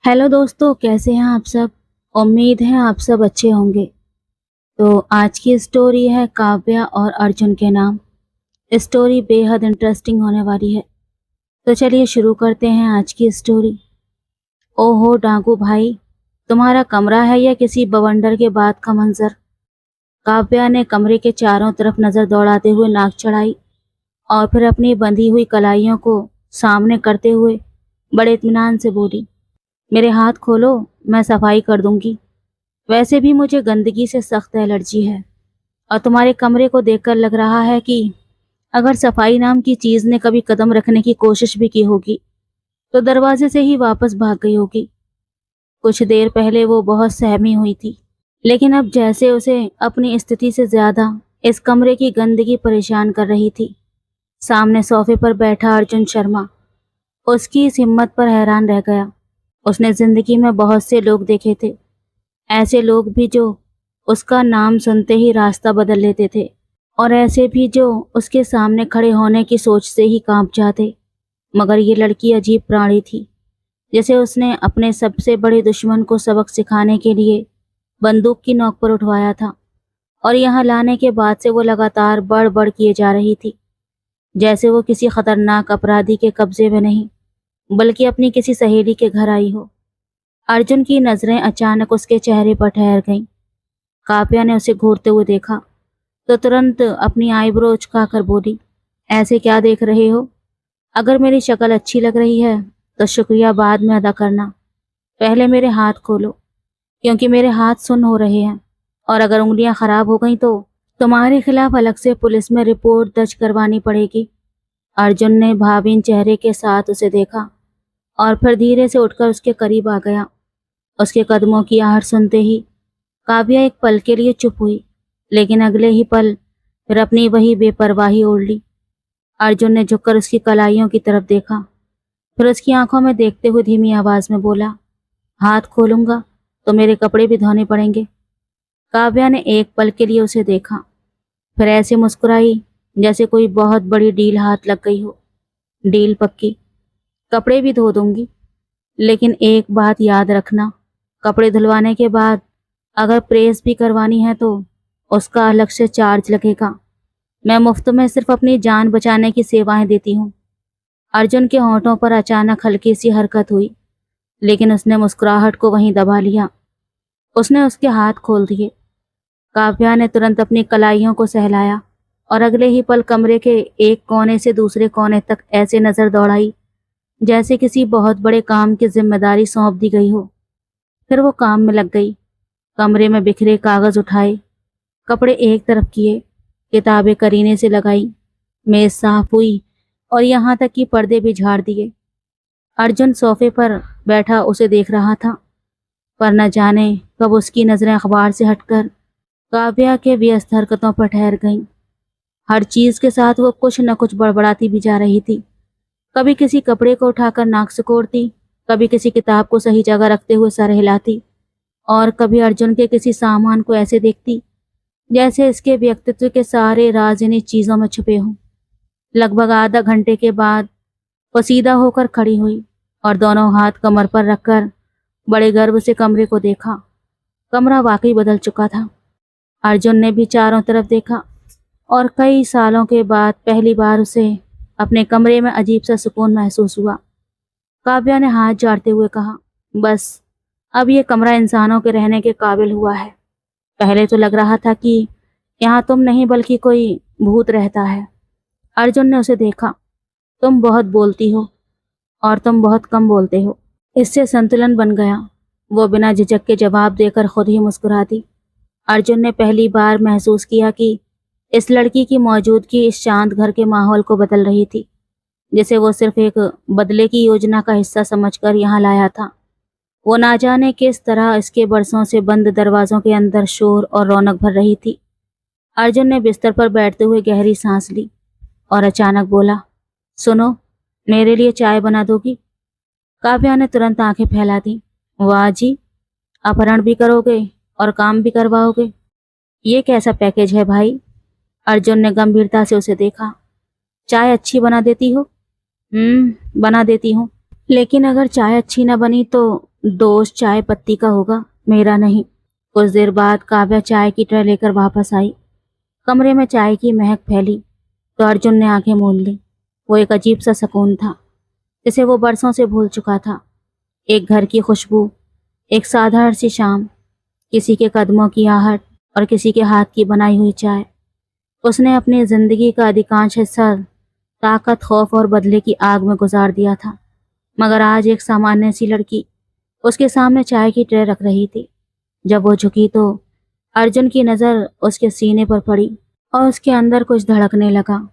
Hello दोस्तों, कैसे हैं आप सब। उम्मीद है आप सब अच्छे होंगे। तो आज की स्टोरी है काव्या और अर्जुन के नाम। स्टोरी बेहद इंटरेस्टिंग होने वाली है। तो चलिए शुरू करते हैं आज की स्टोरी। ओहो डाकू भाई, तुम्हारा कमरा है या किसी बवंडर के बाद का मंजर। काव्या ने कमरे के चारों तरफ नजर दौड़ाते हुए नाक चढ़ाई और फिर अपनी बंधी हुई कलाइयों को सामने करते हुए बड़े इत्मीनान से बोली, मेरे हाथ खोलो, मैं सफाई कर दूंगी। वैसे भी मुझे गंदगी से सख्त एलर्जी है और तुम्हारे कमरे को देखकर लग रहा है कि अगर सफाई नाम की चीज ने कभी कदम रखने की कोशिश भी की होगी तो दरवाजे से ही वापस भाग गई होगी। कुछ देर पहले वो बहुत सहमी हुई थी, लेकिन अब जैसे उसे अपनी स्थिति से ज्यादा इस कमरे की गंदगी परेशान कर रही थी। सामने सोफे पर बैठा अर्जुन शर्मा उसकी इस हिम्मत पर हैरान रह गया। उसने जिंदगी में बहुत से लोग देखे थे, ऐसे लोग भी जो उसका नाम सुनते ही रास्ता बदल लेते थे और ऐसे भी जो उसके सामने खड़े होने की सोच से ही कांप जाते। मगर ये लड़की अजीब प्राणी थी, जिसे उसने अपने सबसे बड़े दुश्मन को सबक सिखाने के लिए बंदूक की नोक पर उठवाया था और यहाँ लाने के बाद से वो लगातार बढ़ बढ़ किए जा रही थी, जैसे वो किसी खतरनाक अपराधी के कब्जे में नहीं बल्कि अपनी किसी सहेली के घर आई हो। अर्जुन की नजरें अचानक उसके चेहरे पर ठहर गईं। काव्या ने उसे घूरते हुए देखा तो तुरंत अपनी आईब्रो उचकाकर बोली, ऐसे क्या देख रहे हो। अगर मेरी शक्ल अच्छी लग रही है तो शुक्रिया बाद में अदा करना, पहले मेरे हाथ खोलो, क्योंकि मेरे हाथ सुन्न हो रहे हैं और अगर उंगलियां खराब हो गई तो तुम्हारे खिलाफ अलग से पुलिस में रिपोर्ट दर्ज करवानी पड़ेगी। अर्जुन ने भावीन चेहरे के साथ उसे देखा और फिर धीरे से उठकर उसके करीब आ गया। उसके कदमों की आहट सुनते ही काव्या एक पल के लिए चुप हुई, लेकिन अगले ही पल फिर अपनी वही बेपरवाही ओढ़ ली। अर्जुन ने झुककर उसकी कलाइयों की तरफ देखा, फिर उसकी आंखों में देखते हुए धीमी आवाज में बोला, हाथ खोलूंगा तो मेरे कपड़े भी धोने पड़ेंगे। काव्या ने एक पल के लिए उसे देखा, फिर ऐसे मुस्कुराई जैसे कोई बहुत बड़ी डील हाथ लग गई हो। डील पक्की, कपड़े भी धो दूंगी, लेकिन एक बात याद रखना, कपड़े धुलवाने के बाद अगर प्रेस भी करवानी है तो उसका अलग से चार्ज लगेगा। मैं मुफ्त में सिर्फ अपनी जान बचाने की सेवाएं देती हूँ। अर्जुन के होंठों पर अचानक हल्की सी हरकत हुई, लेकिन उसने मुस्कुराहट को वहीं दबा लिया। उसने उसके हाथ खोल दिए। काव्या ने तुरंत अपनी कलाइयों को सहलाया और अगले ही पल कमरे के एक कोने से दूसरे कोने तक ऐसे नजर दौड़ाई जैसे किसी बहुत बड़े काम की जिम्मेदारी सौंप दी गई हो। फिर वो काम में लग गई। कमरे में बिखरे कागज उठाए, कपड़े एक तरफ किए, किताबें करीने से लगाई, मेज साफ हुई और यहाँ तक कि पर्दे भी झाड़ दिए। अर्जुन सोफे पर बैठा उसे देख रहा था, पर न जाने कब उसकी नजरें अखबार से हटकर काव्या के व्यस्त हरकतों पर ठहर गईं। हर चीज के साथ वो कुछ न कुछ बड़बड़ाती भी जा रही थी। कभी किसी कपड़े को उठाकर नाक सिकोड़ती, कभी किसी किताब को सही जगह रखते हुए सर हिलाती और कभी अर्जुन के किसी सामान को ऐसे देखती जैसे इसके व्यक्तित्व के सारे राज इन्हीं चीजों में छुपे हों। लगभग आधा घंटे के बाद वो सीधा होकर खड़ी हुई और दोनों हाथ कमर पर रखकर बड़े गर्व से कमरे को देखा। कमरा वाकई बदल चुका था। अर्जुन ने भी चारों तरफ देखा और कई सालों के बाद पहली बार उसे अपने कमरे में अजीब सा सुकून महसूस हुआ। काव्या ने हाथ झाड़ते हुए कहा, बस अब ये कमरा इंसानों के रहने के काबिल हुआ है। पहले तो लग रहा था कि यहाँ तुम नहीं बल्कि कोई भूत रहता है। अर्जुन ने उसे देखा, तुम बहुत बोलती हो और तुम बहुत कम बोलते हो। इससे संतुलन बन गया। वो बिना झिझक के जवाब देकर खुद ही मुस्कुरा दी। अर्जुन ने पहली बार महसूस किया कि इस लड़की की मौजूदगी इस शांत घर के माहौल को बदल रही थी, जिसे वो सिर्फ एक बदले की योजना का हिस्सा समझकर यहाँ लाया था। वो ना जाने किस तरह इसके बरसों से बंद दरवाजों के अंदर शोर और रौनक भर रही थी। अर्जुन ने बिस्तर पर बैठते हुए गहरी सांस ली और अचानक बोला, सुनो, मेरे लिए चाय बना दोगी। काव्या ने तुरंत आंखें फैला दी। वाह जी, अपहरण भी करोगे और काम भी करवाओगे, ये कैसा पैकेज है भाई। अर्जुन ने गंभीरता से उसे देखा। चाय अच्छी बना देती हो? बना देती हूँ, लेकिन अगर चाय अच्छी न बनी तो दोस्त चाय पत्ती का होगा, मेरा नहीं। कुछ देर बाद काव्या चाय की ट्रे लेकर वापस आई। कमरे में चाय की महक फैली तो अर्जुन ने आंखें मूंद ली। वो एक अजीब सा सुकून था जिसे वो बरसों से भूल चुका था। एक घर की खुशबू, एक साधारण सी शाम, किसी के कदमों की आहट और किसी के हाथ की बनाई हुई चाय। उसने अपनी जिंदगी का अधिकांश हिस्सा ताकत, खौफ और बदले की आग में गुजार दिया था, मगर आज एक सामान्य सी लड़की उसके सामने चाय की ट्रे रख रही थी। जब वो झुकी तो अर्जुन की नज़र उसके सीने पर पड़ी और उसके अंदर कुछ धड़कने लगा।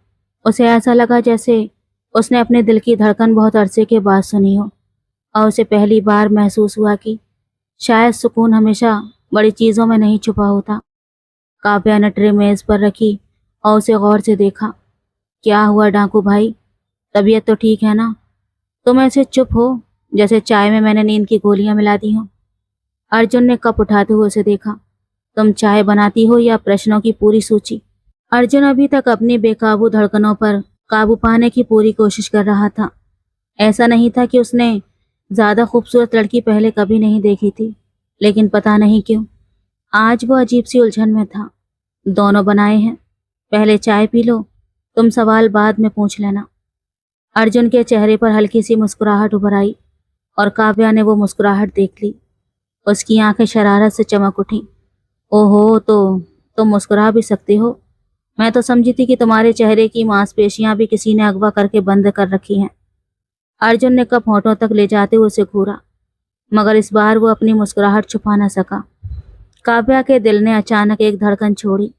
उसे ऐसा लगा जैसे उसने अपने दिल की धड़कन बहुत अरसे के बाद सुनी हो, और उसे पहली बार महसूस हुआ कि शायद सुकून हमेशा बड़ी चीज़ों में नहीं छुपा होता। काव्या ने ट्रे मेज़ पर रखी और उसे गौर से देखा। क्या हुआ डाकू भाई, तबीयत तो ठीक है ना? तुम ऐसे चुप हो जैसे चाय में मैंने नींद की गोलियां मिला दी हों। अर्जुन ने कप उठाते हुए उसे देखा। तुम चाय बनाती हो या प्रश्नों की पूरी सूची? अर्जुन अभी तक अपनी बेकाबू धड़कनों पर काबू पाने की पूरी कोशिश कर रहा था। ऐसा नहीं था कि उसने ज्यादा खूबसूरत लड़की पहले कभी नहीं देखी थी, लेकिन पता नहीं क्यों आज वो अजीब सी उलझन में था। दोनों बनाए हैं, पहले चाय पी लो, तुम सवाल बाद में पूछ लेना। अर्जुन के चेहरे पर हल्की सी मुस्कुराहट उभर आई और काव्या ने वो मुस्कुराहट देख ली। उसकी आंखें शरारत से चमक उठी। ओहो, तो तुम मुस्कुरा भी सकती हो? मैं तो समझी थी कि तुम्हारे चेहरे की मांसपेशियां भी किसी ने अगवा करके बंद कर रखी हैं। अर्जुन ने कप होठों तक ले जाते हुए उसे घूरा, मगर इस बार वो अपनी मुस्कुराहट छुपा न सका। काव्या के दिल ने अचानक एक धड़कन छोड़ी।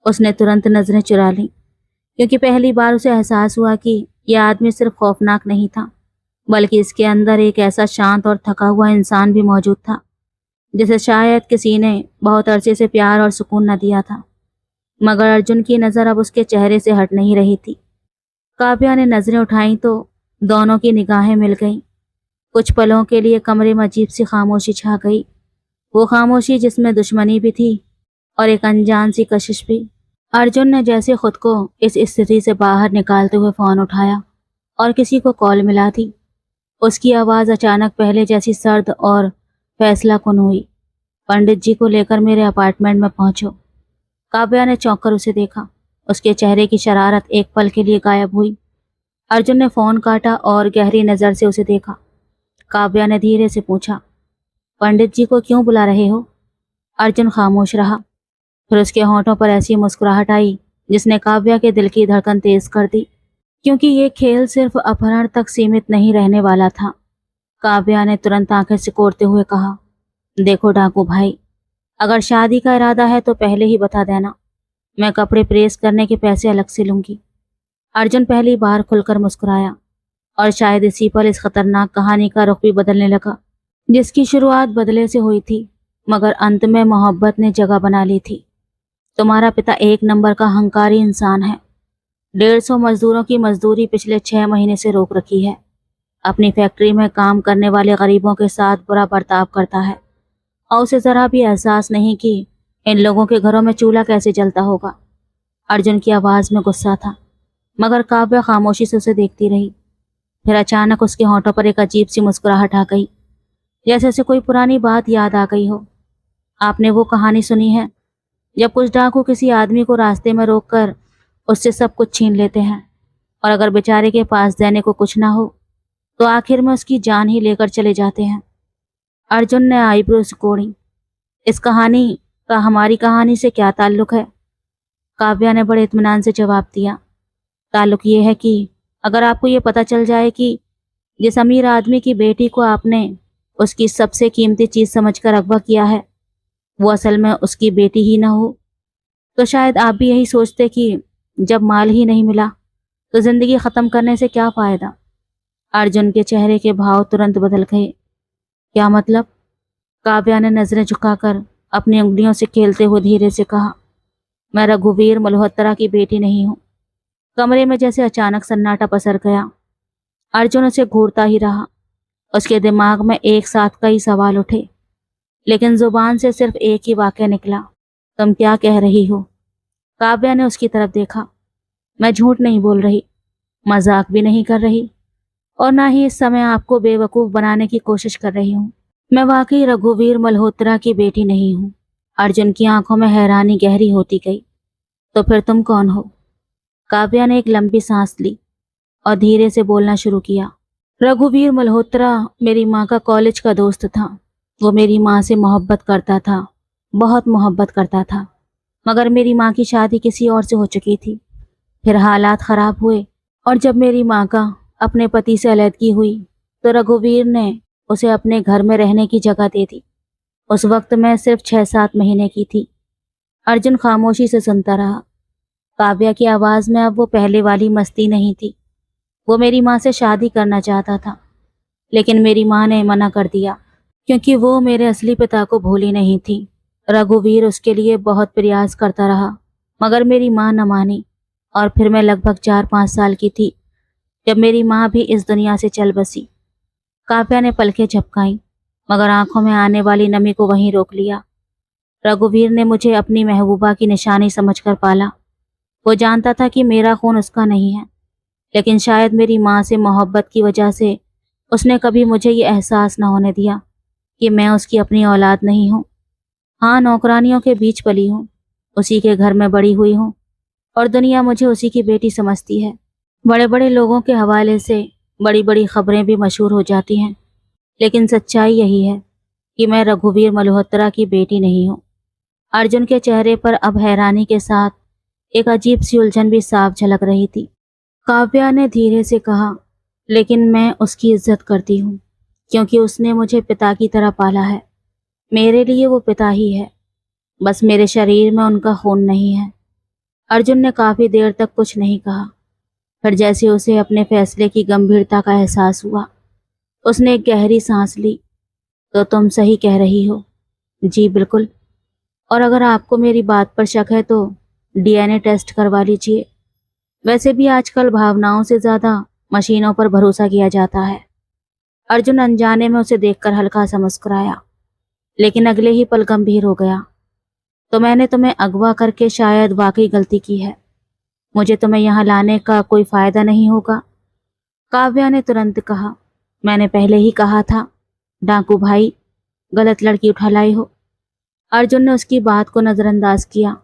उसने तुरंत नजरें चुरा लीं, क्योंकि पहली बार उसे एहसास हुआ कि यह आदमी सिर्फ खौफनाक नहीं था, बल्कि इसके अंदर एक ऐसा शांत और थका हुआ इंसान भी मौजूद था, जिसे शायद किसी ने बहुत अरसे से प्यार और सुकून न दिया था। मगर अर्जुन की नज़र अब उसके चेहरे से हट नहीं रही थी। काव्या ने नजरें उठाई तो दोनों की निगाहें मिल गईं। कुछ पलों के लिए कमरे में अजीब सी खामोशी छा गई, वो खामोशी जिसमें दुश्मनी भी थी और एक अनजान सी कशिश भी। अर्जुन ने जैसे खुद को इस स्थिति से बाहर निकालते हुए फोन उठाया और किसी को कॉल मिला दी। उसकी आवाज़ अचानक पहले जैसी सर्द और फैसला कुन हुई। पंडित जी को लेकर मेरे अपार्टमेंट में पहुंचो। काव्या ने चौंक कर उसे देखा। उसके चेहरे की शरारत एक पल के लिए गायब हुई। अर्जुन ने फोन काटा और गहरी नज़र से उसे देखा। काव्या ने धीरे से पूछा, पंडित जी को क्यों बुला रहे हो? अर्जुन खामोश रहा। फिर उसके होंठों पर ऐसी मुस्कुराहट आई जिसने काव्या के दिल की धड़कन तेज कर दी, क्योंकि ये खेल सिर्फ अपहरण तक सीमित नहीं रहने वाला था। काव्या ने तुरंत आंखें सिकोड़ते हुए कहा, देखो डाकू भाई, अगर शादी का इरादा है तो पहले ही बता देना, मैं कपड़े प्रेस करने के पैसे अलग से लूंगी। अर्जुन पहली बार खुलकर मुस्कुराया और शायद इसी पर इस खतरनाक कहानी का रुख भी बदलने लगा, जिसकी शुरुआत बदले से हुई थी मगर अंत में मोहब्बत ने जगह बना ली थी। तुम्हारा पिता एक नंबर का हंकारी इंसान है। 150 मजदूरों की मजदूरी पिछले 6 महीने से रोक रखी है। अपनी फैक्ट्री में काम करने वाले गरीबों के साथ बुरा बर्ताव करता है और उसे जरा भी एहसास नहीं कि इन लोगों के घरों में चूल्हा कैसे जलता होगा। अर्जुन की आवाज़ में गुस्सा था, मगर काव्या खामोशी से उसे देखती रही। फिर अचानक उसके होंठों पर एक अजीब सी मुस्कुराहट आ गई, जैसे उसे कोई पुरानी बात याद आ गई हो। आपने वो कहानी सुनी है जब कुछ डाकू किसी आदमी को रास्ते में रोककर उससे सब कुछ छीन लेते हैं, और अगर बेचारे के पास देने को कुछ ना हो तो आखिर में उसकी जान ही लेकर चले जाते हैं। अर्जुन ने आईब्रो सिकोड़ी। इस कहानी का हमारी कहानी से क्या ताल्लुक है? काव्या ने बड़े इत्मीनान से जवाब दिया, ताल्लुक ये है कि अगर आपको ये पता चल जाए कि जिस अमीर आदमी की बेटी को आपने उसकी सबसे कीमती चीज़ समझकर अगवा किया है वो असल में उसकी बेटी ही ना हो, तो शायद आप भी यही सोचते कि जब माल ही नहीं मिला तो जिंदगी ख़त्म करने से क्या फ़ायदा। अर्जुन के चेहरे के भाव तुरंत बदल गए। क्या मतलब? काव्या ने नजरें झुकाकर अपनी उंगलियों से खेलते हुए धीरे से कहा, मैं रघुवीर मल्होत्रा की बेटी नहीं हूँ। कमरे में जैसे अचानक सन्नाटा पसर गया। अर्जुन उसे घूरता ही रहा। उसके दिमाग में एक साथ कई सवाल उठे, लेकिन जुबान से सिर्फ एक ही वाक्य निकला, तुम क्या कह रही हो? काव्या ने उसकी तरफ देखा। मैं झूठ नहीं बोल रही, मजाक भी नहीं कर रही, और ना ही इस समय आपको बेवकूफ़ बनाने की कोशिश कर रही हूँ। मैं वाकई रघुवीर मल्होत्रा की बेटी नहीं हूँ। अर्जुन की आंखों में हैरानी गहरी होती गई। तो फिर तुम कौन हो? काव्या ने एक लंबी सांस ली और धीरे से बोलना शुरू किया। रघुवीर मल्होत्रा मेरी माँ का कॉलेज का दोस्त था। वो मेरी माँ से मोहब्बत करता था, बहुत मोहब्बत करता था। मगर मेरी माँ की शादी किसी और से हो चुकी थी। फिर हालात खराब हुए और जब मेरी माँ का अपने पति से अलैदगी हुई तो रघुवीर ने उसे अपने घर में रहने की जगह दे दी। उस वक्त मैं सिर्फ 6-7 महीने की थी। अर्जुन खामोशी से सुनता रहा। काव्या की आवाज़ में अब वो पहले वाली मस्ती नहीं थी। वो मेरी माँ से शादी करना चाहता था, लेकिन मेरी माँ ने मना कर दिया क्योंकि वो मेरे असली पिता को भूली नहीं थी। रघुवीर उसके लिए बहुत प्रयास करता रहा, मगर मेरी माँ न मानी। और फिर मैं लगभग 4-5 साल की थी जब मेरी माँ भी इस दुनिया से चल बसी। काव्या ने पलकें झपकाईं, मगर आंखों में आने वाली नमी को वहीं रोक लिया। रघुवीर ने मुझे अपनी महबूबा की निशानी समझकर पाला। वो जानता था कि मेरा खून उसका नहीं है, लेकिन शायद मेरी माँ से मोहब्बत की वजह से उसने कभी मुझे ये एहसास न होने दिया कि मैं उसकी अपनी औलाद नहीं हूँ। हाँ, नौकरानियों के बीच पली हूँ, उसी के घर में बड़ी हुई हूँ और दुनिया मुझे उसी की बेटी समझती है। बड़े बड़े लोगों के हवाले से बड़ी बड़ी खबरें भी मशहूर हो जाती हैं, लेकिन सच्चाई यही है कि मैं रघुवीर मल्होत्रा की बेटी नहीं हूँ। अर्जुन के चेहरे पर अब हैरानी के साथ एक अजीब सी उलझन भी साफ झलक रही थी। काव्या ने धीरे से कहा, लेकिन मैं उसकी इज्जत करती हूँ क्योंकि उसने मुझे पिता की तरह पाला है। मेरे लिए वो पिता ही है, बस मेरे शरीर में उनका खून नहीं है। अर्जुन ने काफी देर तक कुछ नहीं कहा। फिर जैसे उसे अपने फैसले की गंभीरता का एहसास हुआ, उसने एक गहरी सांस ली। तो तुम सही कह रही हो। जी बिल्कुल। और अगर आपको मेरी बात पर शक है तो डीएनए टेस्ट करवा लीजिए। वैसे भी आजकल भावनाओं से ज्यादा मशीनों पर भरोसा किया जाता है। अर्जुन अनजाने में उसे देखकर हल्का सा मुस्कुराया, लेकिन अगले ही पल गंभीर हो गया। तो मैंने तुम्हें अगवा करके शायद वाकई गलती की है। मुझे तुम्हें यहाँ लाने का कोई फायदा नहीं होगा। काव्या ने तुरंत कहा, मैंने पहले ही कहा था, डाकू भाई, गलत लड़की उठा लाई हो। अर्जुन ने उसकी बात को नजरअंदाज किया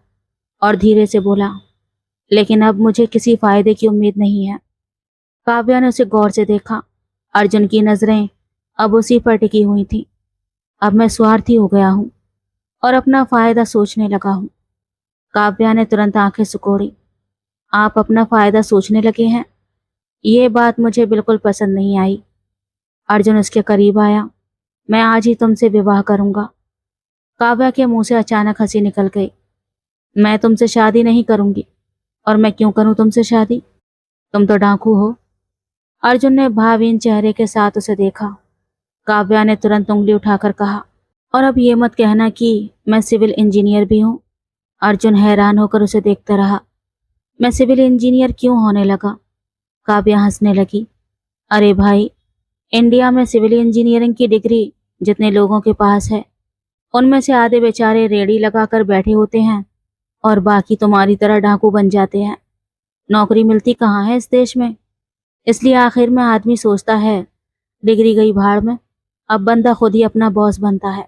और धीरे से बोला, लेकिन अब मुझे किसी फायदे की उम्मीद नहीं है। काव्या ने उसे गौर से देखा। अर्जुन की नजरें अब उसी पर टिकी हुई थी। अब मैं स्वार्थी हो गया हूँ और अपना फायदा सोचने लगा हूँ। काव्या ने तुरंत आंखें सिकोड़ी। आप अपना फायदा सोचने लगे हैं? ये बात मुझे बिल्कुल पसंद नहीं आई। अर्जुन उसके करीब आया। मैं आज ही तुमसे विवाह करूंगा। काव्या के मुंह से अचानक हंसी निकल गई। मैं तुमसे शादी नहीं करूंगी। और मैं क्यों करूं तुमसे शादी? तुम तो डाकू हो। अर्जुन ने भावहीन चेहरे के साथ उसे देखा। काव्या ने तुरंत उंगली उठाकर कहा, और अब ये मत कहना कि मैं सिविल इंजीनियर भी हूँ। अर्जुन हैरान होकर उसे देखता रहा। मैं सिविल इंजीनियर क्यों होने लगा? काव्या हंसने लगी। अरे भाई, इंडिया में सिविल इंजीनियरिंग की डिग्री जितने लोगों के पास है, उनमें से आधे बेचारे रेडी लगाकर बैठे होते हैं और बाकी तुम्हारी तरह डाकू बन जाते हैं। नौकरी मिलती कहाँ है इस देश में? इसलिए आखिर में आदमी सोचता है, डिग्री गई भाड़ में, अब बंदा खुद ही अपना बॉस बनता है।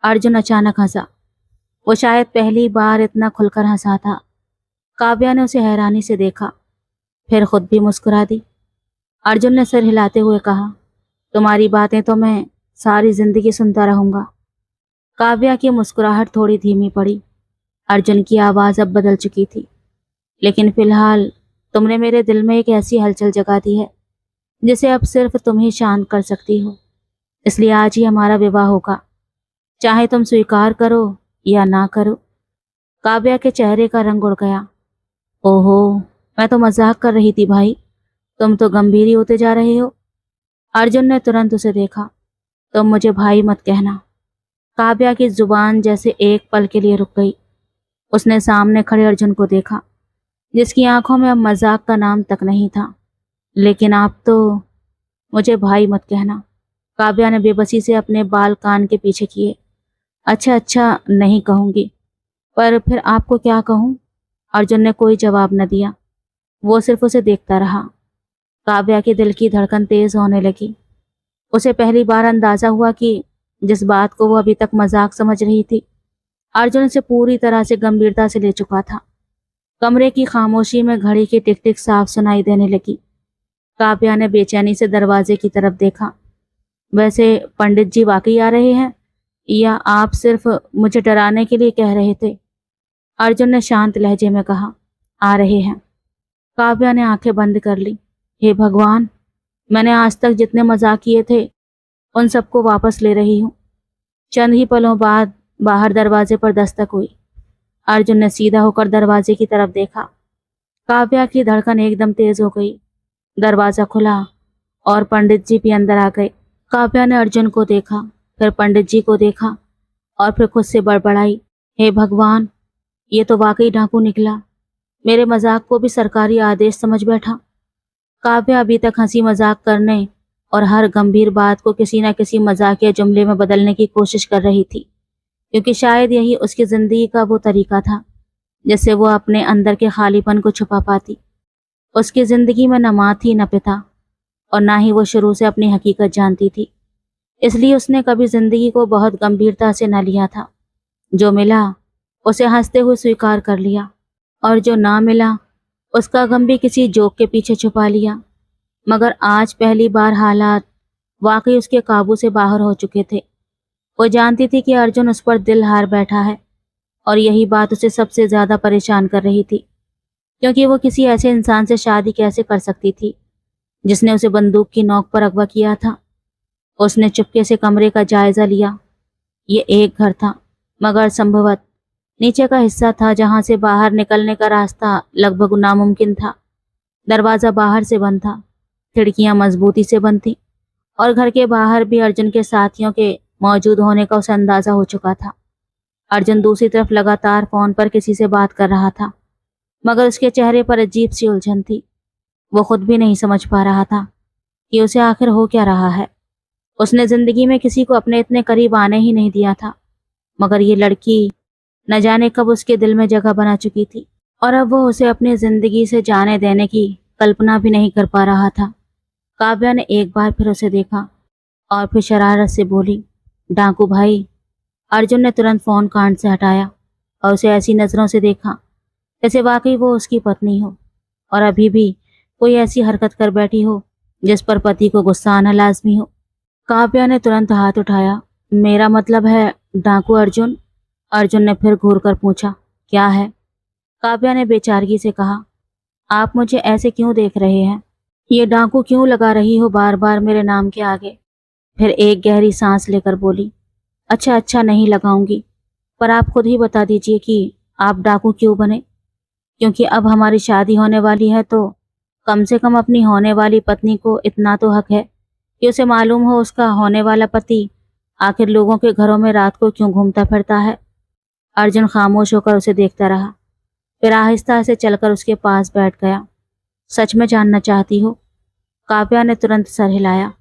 अर्जुन अचानक हंसा। वो शायद पहली बार इतना खुलकर हंसा था। काव्या ने उसे हैरानी से देखा, फिर खुद भी मुस्कुरा दी। अर्जुन ने सिर हिलाते हुए कहा, तुम्हारी बातें तो मैं सारी जिंदगी सुनता रहूंगा। काव्या की मुस्कुराहट थोड़ी धीमी पड़ी। अर्जुन की आवाज अब बदल चुकी थी, लेकिन फिलहाल तुमने मेरे दिल में एक ऐसी हलचल जगा दी है जिसे अब सिर्फ तुम ही शांत कर सकती हो। इसलिए आज ही हमारा विवाह होगा, चाहे तुम स्वीकार करो या ना करो। काव्या के चेहरे का रंग उड़ गया। ओहो, मैं तो मजाक कर रही थी भाई, तुम तो गंभीर ही होते जा रहे हो। अर्जुन ने तुरंत उसे देखा। तुम मुझे भाई मत कहना। काव्या की जुबान जैसे एक पल के लिए रुक गई। उसने सामने खड़े अर्जुन को देखा, जिसकी आंखों में अब मजाक का नाम तक नहीं था। लेकिन आप तो मुझे भाई मत कहना। काव्या ने बेबसी से अपने बाल कान के पीछे किए। अच्छा अच्छा, नहीं कहूंगी, पर फिर आपको क्या कहूं? अर्जुन ने कोई जवाब न दिया। वो सिर्फ उसे देखता रहा। काव्या के दिल की धड़कन तेज होने लगी। उसे पहली बार अंदाजा हुआ कि जिस बात को वो अभी तक मजाक समझ रही थी, अर्जुन इसे पूरी तरह से गंभीरता से ले चुका था। कमरे की खामोशी में घड़ी की टिक टिक साफ सुनाई देने लगी। काव्या ने बेचैनी से दरवाजे की तरफ देखा। वैसे पंडित जी वाकई आ रहे हैं या आप सिर्फ मुझे डराने के लिए कह रहे थे? अर्जुन ने शांत लहजे में कहा। आ रहे हैं। काव्या ने आंखें बंद कर ली। हे भगवान, मैंने आज तक जितने मजाक किए थे उन सबको वापस ले रही हूँ। चंद ही पलों बाद बाहर दरवाजे पर दस्तक हुई। अर्जुन ने सीधा होकर दरवाजे की तरफ देखा। काव्या की धड़कन एकदम तेज हो गई। दरवाजा खुला और पंडित जी भी अंदर आ गए। काव्या ने अर्जुन को देखा, फिर पंडित जी को देखा और फिर खुद से बड़बड़ाई। हे भगवान, ये तो वाकई डाकू निकला। मेरे मजाक को भी सरकारी आदेश समझ बैठा। काव्या अभी तक हंसी मजाक करने और हर गंभीर बात को किसी न किसी मजाकिया जुमले में बदलने की कोशिश कर रही थी, क्योंकि शायद यही उसकी जिंदगी का वो तरीका था जिससे वो अपने अंदर के खालीपन को छुपा पाती। उसकी जिंदगी में न माँ थी न पिता, और ना ही वो शुरू से अपनी हकीकत जानती थी। इसलिए उसने कभी जिंदगी को बहुत गंभीरता से न लिया था। जो मिला उसे हंसते हुए स्वीकार कर लिया, और जो ना मिला उसका गम भी किसी जोक के पीछे छुपा लिया। मगर आज पहली बार हालात वाकई उसके काबू से बाहर हो चुके थे। वो जानती थी कि अर्जुन उस पर दिल हार बैठा है, और यही बात उसे सबसे ज्यादा परेशान कर रही थी, क्योंकि वो किसी ऐसे इंसान से शादी कैसे कर सकती थी जिसने उसे बंदूक की नोक पर अगवा किया था। उसने चुपके से कमरे का जायजा लिया। ये एक घर था, मगर संभवत नीचे का हिस्सा था जहां से बाहर निकलने का रास्ता लगभग नामुमकिन था। दरवाजा बाहर से बंद था, खिड़कियां मजबूती से बंद थी, और घर के बाहर भी अर्जुन के साथियों के मौजूद होने का उसे अंदाजा हो चुका था। अर्जुन दूसरी तरफ लगातार फोन पर किसी से बात कर रहा था, मगर उसके चेहरे पर अजीब सी उलझन थी। वो खुद भी नहीं समझ पा रहा था कि उसे आखिर हो क्या रहा है। उसने जिंदगी में किसी को अपने इतने करीब आने ही नहीं दिया था, मगर ये लड़की न जाने कब उसके दिल में जगह बना चुकी थी, और अब वो उसे अपनी जिंदगी से जाने देने की कल्पना भी नहीं कर पा रहा था। काव्या ने एक बार फिर उसे देखा और फिर शरारत से बोली, डाकू भाई। अर्जुन ने तुरंत फोन कान से हटाया और उसे ऐसी नजरों से देखा जैसे वाकई वो उसकी पत्नी हो, और अभी भी कोई ऐसी हरकत कर बैठी हो जिस पर पति को गुस्सा आना लाजमी हो। काव्या ने तुरंत हाथ उठाया। मेरा मतलब है डाकू अर्जुन। अर्जुन ने फिर घूर कर पूछा, क्या है? काव्या ने बेचारगी से कहा, आप मुझे ऐसे क्यों देख रहे हैं? ये डाकू क्यों लगा रही हो बार बार मेरे नाम के आगे? फिर एक गहरी सांस लेकर बोली, अच्छा अच्छा नहीं लगाऊंगी, पर आप खुद ही बता दीजिए कि आप डाकू क्यों बने? क्योंकि अब हमारी शादी होने वाली है, तो कम से कम अपनी होने वाली पत्नी को इतना तो हक है कि उसे मालूम हो उसका होने वाला पति आखिर लोगों के घरों में रात को क्यों घूमता फिरता है। अर्जुन खामोश होकर उसे देखता रहा, फिर आहिस्ता से चलकर उसके पास बैठ गया। सच में जानना चाहती हो? काव्या ने तुरंत सर हिलाया।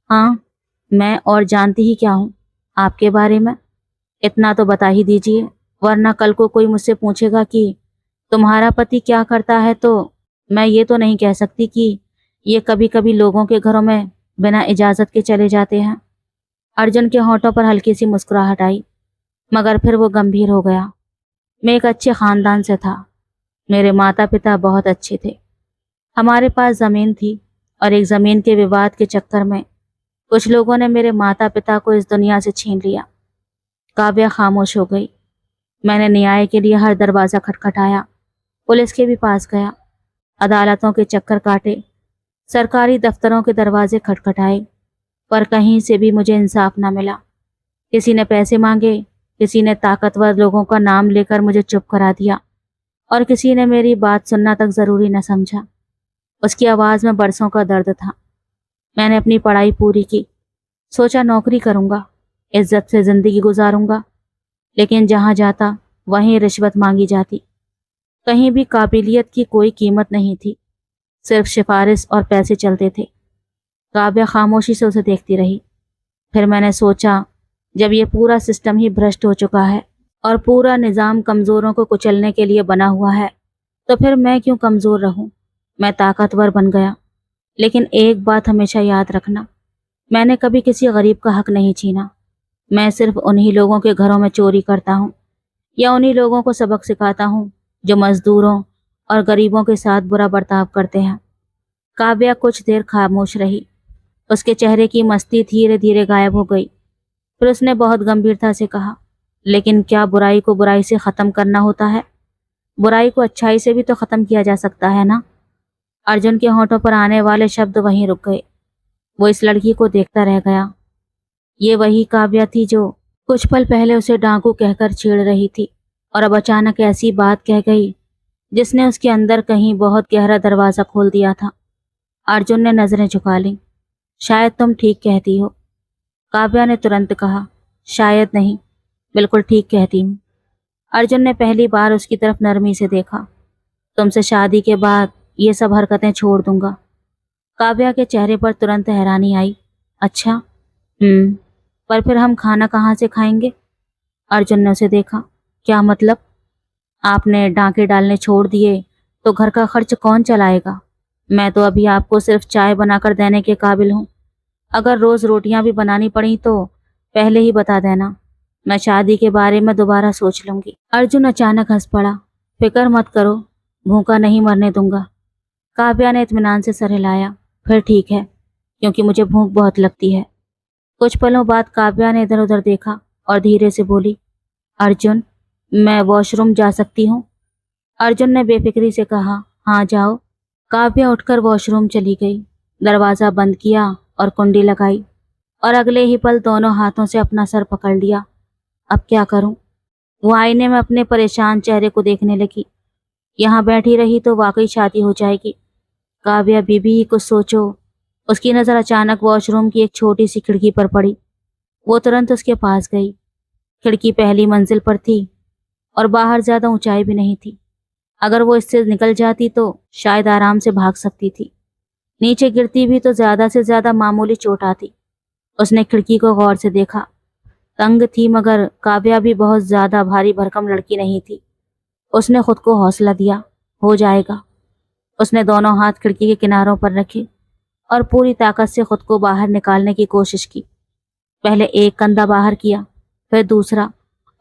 हाँ, मैं और जानती ही क्या हूँ आपके बारे में। इतना तो बता ही दीजिए, वरना कल को कोई मुझसे पूछेगा कि तुम्हारा पति क्या करता है, तो मैं ये तो नहीं कह सकती कि ये कभी कभी लोगों के घरों में बिना इजाजत के चले जाते हैं। अर्जुन के होठों पर हल्की सी मुस्कुराहट आई, मगर फिर वो गंभीर हो गया। मैं एक अच्छे खानदान से था। मेरे माता पिता बहुत अच्छे थे। हमारे पास जमीन थी, और एक जमीन के विवाद के चक्कर में कुछ लोगों ने मेरे माता पिता को इस दुनिया से छीन लिया। काव्या खामोश हो गई। मैंने न्याय के लिए हर दरवाजा खटखटाया, पुलिस के भी पास गया, अदालतों के चक्कर काटे, सरकारी दफ्तरों के दरवाजे खटखटाए, पर कहीं से भी मुझे इंसाफ न मिला। किसी ने पैसे मांगे, किसी ने ताकतवर लोगों का नाम लेकर मुझे चुप करा दिया, और किसी ने मेरी बात सुनना तक जरूरी न समझा। उसकी आवाज में बरसों का दर्द था। मैंने अपनी पढ़ाई पूरी की, सोचा नौकरी करूंगा, इज्जत से जिंदगी गुजारूंगा, लेकिन जहां जाता वहीं रिश्वत मांगी जाती। कहीं भी काबिलियत की कोई कीमत नहीं थी, सिर्फ सिफारिश और पैसे चलते थे। काव्या खामोशी से उसे देखती रही। फिर मैंने सोचा, जब ये पूरा सिस्टम ही भ्रष्ट हो चुका है और पूरा निजाम कमजोरों को कुचलने के लिए बना हुआ है, तो फिर मैं क्यों कमजोर रहूं? मैं ताकतवर बन गया। लेकिन एक बात हमेशा याद रखना, मैंने कभी किसी गरीब का हक नहीं छीना। मैं सिर्फ उन्हीं लोगों के घरों में चोरी करता हूँ या उन्हीं लोगों को सबक सिखाता हूँ जो मजदूरों और गरीबों के साथ बुरा बर्ताव करते हैं। काव्या कुछ देर खामोश रही। उसके चेहरे की मस्ती धीरे धीरे गायब हो गई। फिर उसने बहुत गंभीरता से कहा, लेकिन क्या बुराई को बुराई से खत्म करना होता है? बुराई को अच्छाई से भी तो खत्म किया जा सकता है ना? अर्जुन के होठों पर आने वाले शब्द वहीं रुक गए। वो इस लड़की को देखता रह गया। ये वही काव्या थी जो कुछ पल पहले उसे डाकू कहकर छेड़ रही थी और अब अचानक ऐसी बात कह गई जिसने उसके अंदर कहीं बहुत गहरा दरवाजा खोल दिया था। अर्जुन ने नजरें झुका ली। शायद तुम ठीक कहती हो, काव्या ने तुरंत कहा। शायद नहीं, बिल्कुल ठीक कहती हूँ। अर्जुन ने पहली बार उसकी तरफ नरमी से देखा। तुमसे शादी के बाद ये सब हरकतें छोड़ दूंगा। काव्या के चेहरे पर तुरंत हैरानी आई। अच्छा, पर फिर हम खाना कहाँ से खाएंगे? अर्जुन ने उसे देखा। क्या मतलब? आपने डांके डालने छोड़ दिए तो घर का खर्च कौन चलाएगा? मैं तो अभी आपको सिर्फ चाय बनाकर देने के काबिल हूँ। अगर रोज रोटियां भी बनानी पड़ी तो पहले ही बता देना। मैं शादी के बारे में दोबारा सोच लूंगी। अर्जुन अचानक हंस पड़ा। फिक्र मत करो, भूखा नहीं मरने दूंगा। काव्या ने इत्मीनान से सर हिलाया। फिर ठीक है, क्योंकि मुझे भूख बहुत लगती है। कुछ पलों बाद काव्या ने इधर उधर देखा और धीरे से बोली, अर्जुन, मैं वॉशरूम जा सकती हूँ? अर्जुन ने बेफिक्री से कहा, हाँ जाओ। काव्या उठकर वॉशरूम चली गई। दरवाजा बंद किया और कुंडी लगाई और अगले ही पल दोनों हाथों से अपना सर पकड़ लिया। अब क्या करूं? वो आईने में अपने परेशान चेहरे को देखने लगी। यहाँ बैठी रही तो वाकई शादी हो जाएगी। काव्या बीबी ही कुछ सोचो। उसकी नज़र अचानक वॉशरूम की एक छोटी सी खिड़की पर पड़ी। वो तुरंत उसके पास गई। खिड़की पहली मंजिल पर थी और बाहर ज्यादा ऊंचाई भी नहीं थी। अगर वो इससे निकल जाती तो शायद आराम से भाग सकती थी। नीचे गिरती भी तो ज्यादा से ज्यादा मामूली चोट आती। उसने खिड़की को गौर से देखा। तंग थी मगर काव्या भी बहुत ज्यादा भारी भरकम लड़की नहीं थी। उसने खुद को हौसला दिया, हो जाएगा। उसने दोनों हाथ खिड़की के किनारों पर रखे और पूरी ताकत से खुद को बाहर निकालने की कोशिश की। पहले एक कंधा बाहर किया, फिर दूसरा,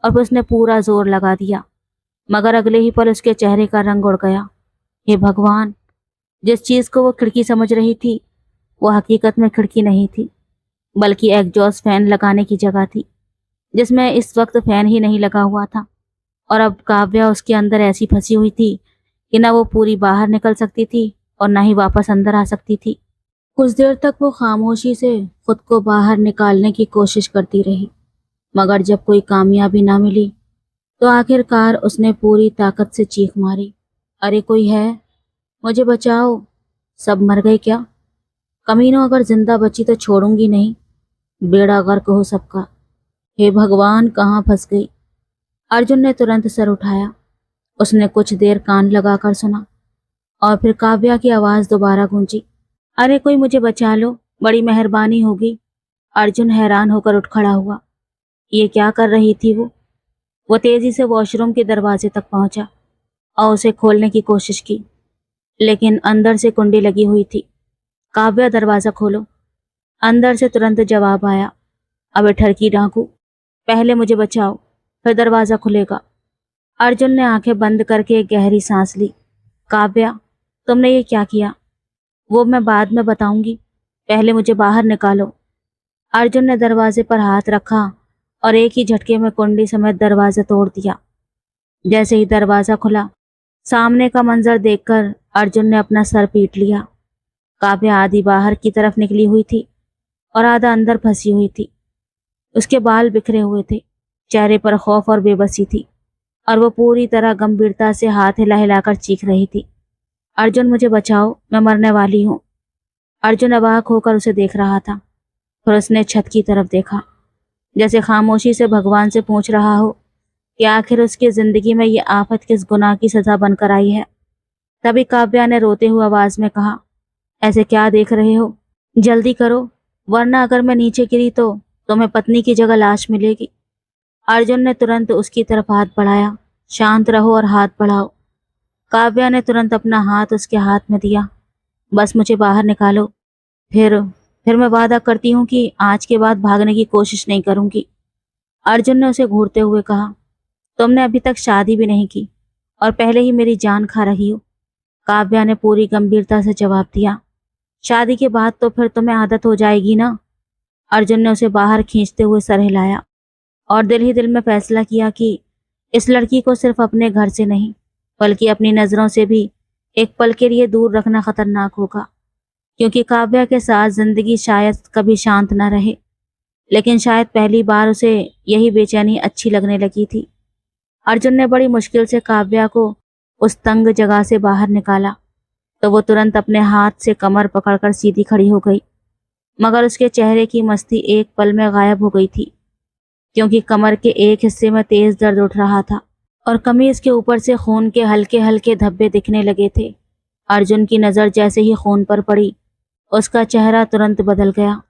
और फिर उसने पूरा जोर लगा दिया। मगर अगले ही पल उसके चेहरे का रंग उड़ गया। हे भगवान! जिस चीज को वो खिड़की समझ रही थी वो हकीकत में खिड़की नहीं थी, बल्कि एग्जॉस्ट फैन लगाने की जगह थी, जिसमें इस वक्त फैन ही नहीं लगा हुआ था। और अब काव्या उसके अंदर ऐसी फंसी हुई थी कि न वो पूरी बाहर निकल सकती थी और न ही वापस अंदर आ सकती थी। कुछ देर तक वो खामोशी से खुद को बाहर निकालने की कोशिश करती रही, मगर जब कोई कामयाबी ना मिली तो आखिरकार उसने पूरी ताकत से चीख मारी, अरे कोई है? मुझे बचाओ! सब मर गए क्या? कमीनों, अगर जिंदा बची तो छोड़ूंगी नहीं। बेड़ा गर्क हो सबका। हे भगवान, कहाँ फंस गई? अर्जुन ने तुरंत सर उठाया। उसने कुछ देर कान लगाकर सुना और फिर काव्या की आवाज दोबारा गूंजी, अरे कोई मुझे बचा लो, बड़ी मेहरबानी होगी। अर्जुन हैरान होकर उठ खड़ा हुआ। ये क्या कर रही थी वो तेजी से वॉशरूम के दरवाजे तक पहुंचा और उसे खोलने की कोशिश की, लेकिन अंदर से कुंडी लगी हुई थी। काव्या, दरवाजा खोलो। अंदर से तुरंत जवाब आया, अबे ठरकी डाकू, पहले मुझे बचाओ, फिर दरवाजा खुलेगा। अर्जुन ने आंखें बंद करके एक गहरी सांस ली। काव्या, तुमने ये क्या किया? वो मैं बाद में बताऊंगी, पहले मुझे बाहर निकालो। अर्जुन ने दरवाजे पर हाथ रखा और एक ही झटके में कुंडी समेत दरवाजा तोड़ दिया। जैसे ही दरवाजा खुला, सामने का मंजर देखकर अर्जुन ने अपना सर पीट लिया। काव्या आधी बाहर की तरफ निकली हुई थी और आधा अंदर फंसी हुई थी। उसके बाल बिखरे हुए थे, चेहरे पर खौफ और बेबसी थी और वो पूरी तरह गंभीरता से हाथ हिला हिलाकर चीख रही थी, अर्जुन मुझे बचाओ, मैं मरने वाली हूँ। अर्जुन अवाक होकर उसे देख रहा था। फिर उसने छत की तरफ देखा, जैसे खामोशी से भगवान से पूछ रहा हो कि आखिर उसकी जिंदगी में ये आफत किस गुनाह की सजा बनकर आई है। तभी काव्या ने रोते हुए आवाज में कहा, ऐसे क्या देख रहे हो? जल्दी करो, वरना अगर मैं नीचे गिरी तो तुम्हें पत्नी की जगह लाश मिलेगी। अर्जुन ने तुरंत उसकी तरफ हाथ बढ़ाया। शांत रहो और हाथ बढ़ाओ। काव्या ने तुरंत अपना हाथ उसके हाथ में दिया। बस मुझे बाहर निकालो, फिर मैं वादा करती हूँ कि आज के बाद भागने की कोशिश नहीं करूंगी। अर्जुन ने उसे घूरते हुए कहा, तुमने अभी तक शादी भी नहीं की और पहले ही मेरी जान खा रही हो। काव्या ने पूरी गंभीरता से जवाब दिया, शादी के बाद तो फिर तुम्हें आदत हो जाएगी ना। अर्जुन ने उसे बाहर खींचते हुए सर हिलाया और दिल ही दिल में फैसला किया कि इस लड़की को सिर्फ अपने घर से नहीं बल्कि अपनी नजरों से भी एक पल के लिए दूर रखना खतरनाक होगा, क्योंकि काव्या के साथ जिंदगी शायद कभी शांत न रहे, लेकिन शायद पहली बार उसे यही बेचैनी अच्छी लगने लगी थी। अर्जुन ने बड़ी मुश्किल से काव्या को उस तंग जगह से बाहर निकाला तो वो तुरंत अपने हाथ से कमर पकड़कर सीधी खड़ी हो गई, मगर उसके चेहरे की मस्ती एक पल में गायब हो गई थी, क्योंकि कमर के एक हिस्से में तेज दर्द उठ रहा था और कमीज के ऊपर से खून के हल्के हल्के धब्बे दिखने लगे थे। अर्जुन की नज़र जैसे ही खून पर पड़ी, उसका चेहरा तुरंत बदल गया।